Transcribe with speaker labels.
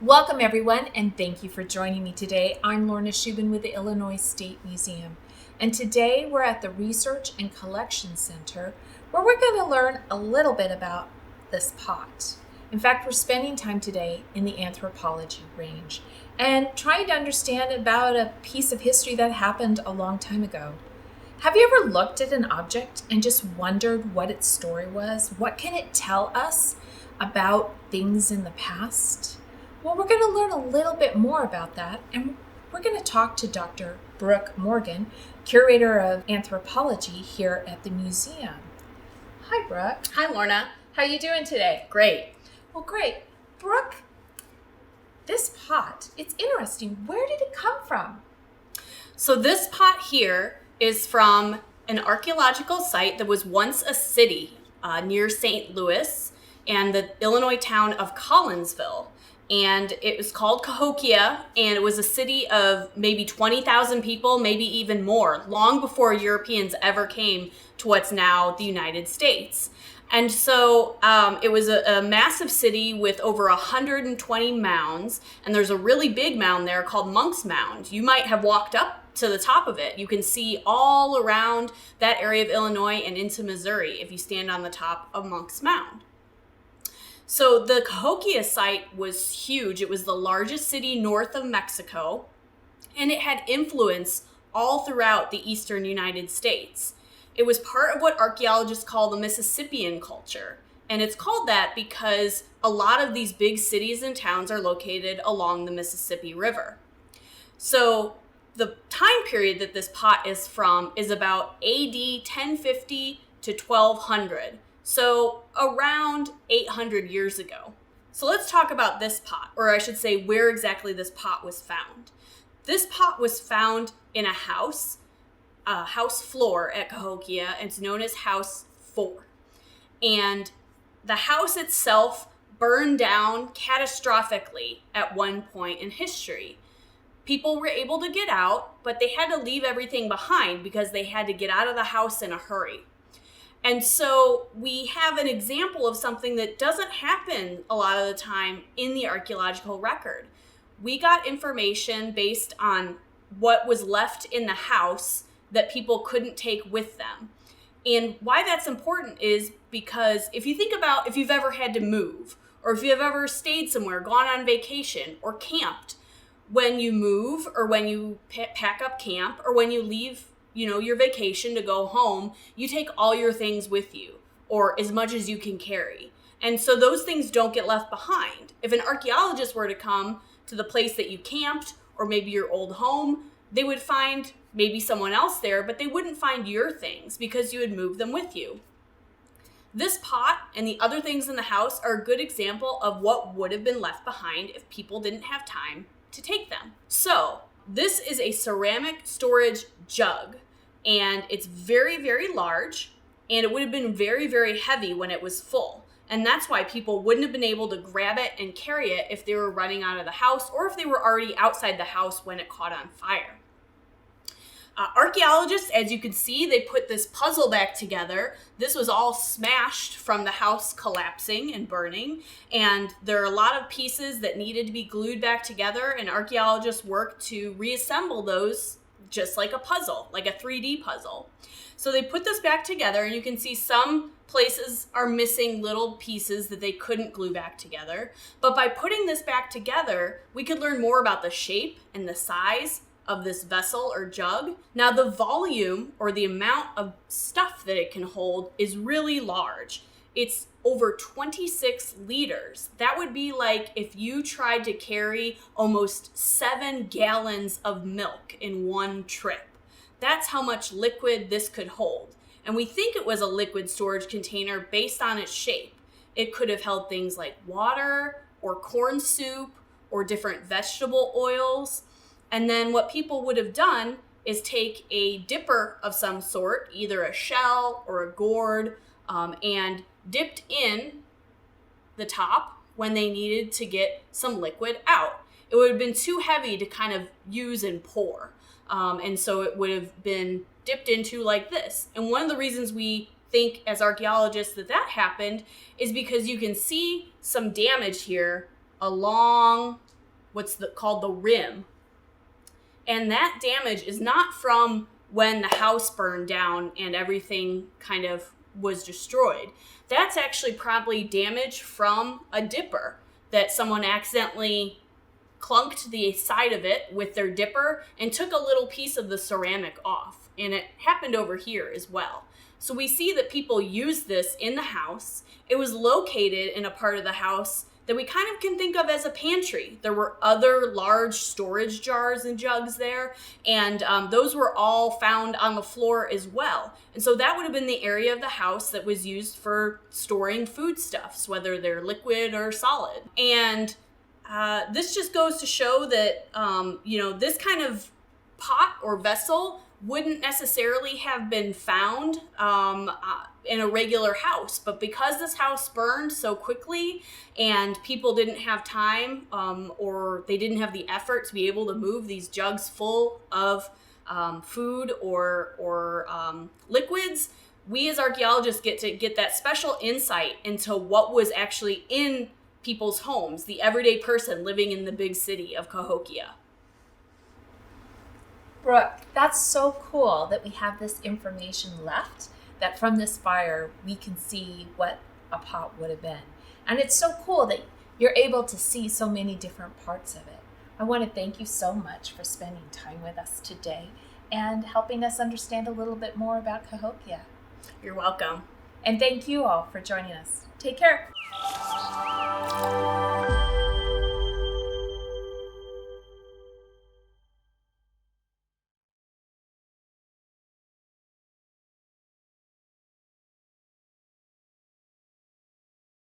Speaker 1: Welcome everyone, and thank you for joining me today. I'm Lorna Shubin with the Illinois State Museum, and today we're at the Research and Collection Center where we're going to learn a little bit about this pot. In fact, we're spending time today in the anthropology range and trying to understand about a piece of history that happened a long time ago. Have you ever looked at an object and just wondered what its story was? What can it tell us about things in the past? Well, we're going to learn a little bit more about that, and we're going to talk to Dr. Brooke Morgan, Curator of Anthropology here at the museum. Hi, Brooke.
Speaker 2: Hi, Lorna.
Speaker 1: How are you doing today?
Speaker 2: Great.
Speaker 1: Well, great. Brooke, this pot, it's interesting. Where did it come from?
Speaker 2: So this pot here is from an archaeological site that was once a city near St. Louis and the Illinois town of Collinsville. And it was called Cahokia, and it was a city of maybe 20,000 people, maybe even more, long before Europeans ever came to what's now the United States. And so it was a massive city with over 120 mounds, and there's a really big mound there called Monk's Mound. You might have walked up to the top of it. You can see all around that area of Illinois and into Missouri if you stand on the top of Monk's Mound. So the Cahokia site was huge. It was the largest city north of Mexico, and it had influence all throughout the eastern United States. It was part of what archaeologists call the Mississippian culture, and it's called that because a lot of these big cities and towns are located along the Mississippi River. So the time period that this pot is from is about AD 1050 to 1200. So around 800 years ago. So let's talk about this pot, or I should say where exactly this pot was found. This pot was found in a house floor at Cahokia. It's known as House 4. And the house itself burned down catastrophically at one point in history. People were able to get out, but they had to leave everything behind because they had to get out of the house in a hurry. And so we have an example of something that doesn't happen a lot of the time in the archaeological record. We got information based on what was left in the house that people couldn't take with them. And why that's important is because if you think about if you've ever had to move, or if you've ever stayed somewhere, gone on vacation, or camped, when you move or when you pack up camp or when you leave your vacation to go home, you take all your things with you, or as much as you can carry. And so those things don't get left behind. If an archaeologist were to come to the place that you camped, or maybe your old home, they would find maybe someone else there, but they wouldn't find your things because you had moved them with you. This pot and the other things in the house are a good example of what would have been left behind if people didn't have time to take them. So this is a ceramic storage jug. And it's very, very large, and it would have been very, very heavy when it was full. And that's why people wouldn't have been able to grab it and carry it if they were running out of the house or if they were already outside the house when it caught on fire. Archaeologists, as you can see, they put this puzzle back together. This was all smashed from the house collapsing and burning, and there are a lot of pieces that needed to be glued back together, and archaeologists worked to reassemble those just like a puzzle, like a 3D puzzle. So they put this back together, and you can see some places are missing little pieces that they couldn't glue back together. But by putting this back together, we could learn more about the shape and the size of this vessel or jug. Now the volume or the amount of stuff that it can hold is really large. It's over 26 liters. That would be like if you tried to carry almost 7 gallons of milk in one trip. That's how much liquid this could hold. And we think it was a liquid storage container based on its shape. It could have held things like water or corn soup or different vegetable oils. And then what people would have done is take a dipper of some sort, either a shell or a gourd, and dipped in the top when they needed to get some liquid out. It would have been too heavy to kind of use and pour. And so it would have been dipped into like this. And one of the reasons we think as archaeologists that happened is because you can see some damage here along what's called the rim. And that damage is not from when the house burned down and everything kind of was destroyed. That's actually probably damage from a dipper that someone accidentally clunked the side of it with their dipper and took a little piece of the ceramic off. And it happened over here as well. So we see that people used this in the house. It was located in a part of the house that we kind of can think of as a pantry. There were other large storage jars and jugs there, and those were all found on the floor as well. And so that would have been the area of the house that was used for storing foodstuffs, whether they're liquid or solid. And this just goes to show that, this kind of pot or vessel wouldn't necessarily have been found in a regular house. But because this house burned so quickly and people didn't have time or they didn't have the effort to be able to move these jugs full of food or liquids, we as archaeologists get to get that special insight into what was actually in people's homes, the everyday person living in the big city of Cahokia.
Speaker 1: Brooke, that's so cool that we have this information left, that from this fire we can see what a pot would have been. And it's so cool that you're able to see so many different parts of it. I want to thank you so much for spending time with us today and helping us understand a little bit more about Cahokia.
Speaker 2: You're welcome.
Speaker 1: And thank you all for joining us. Take care.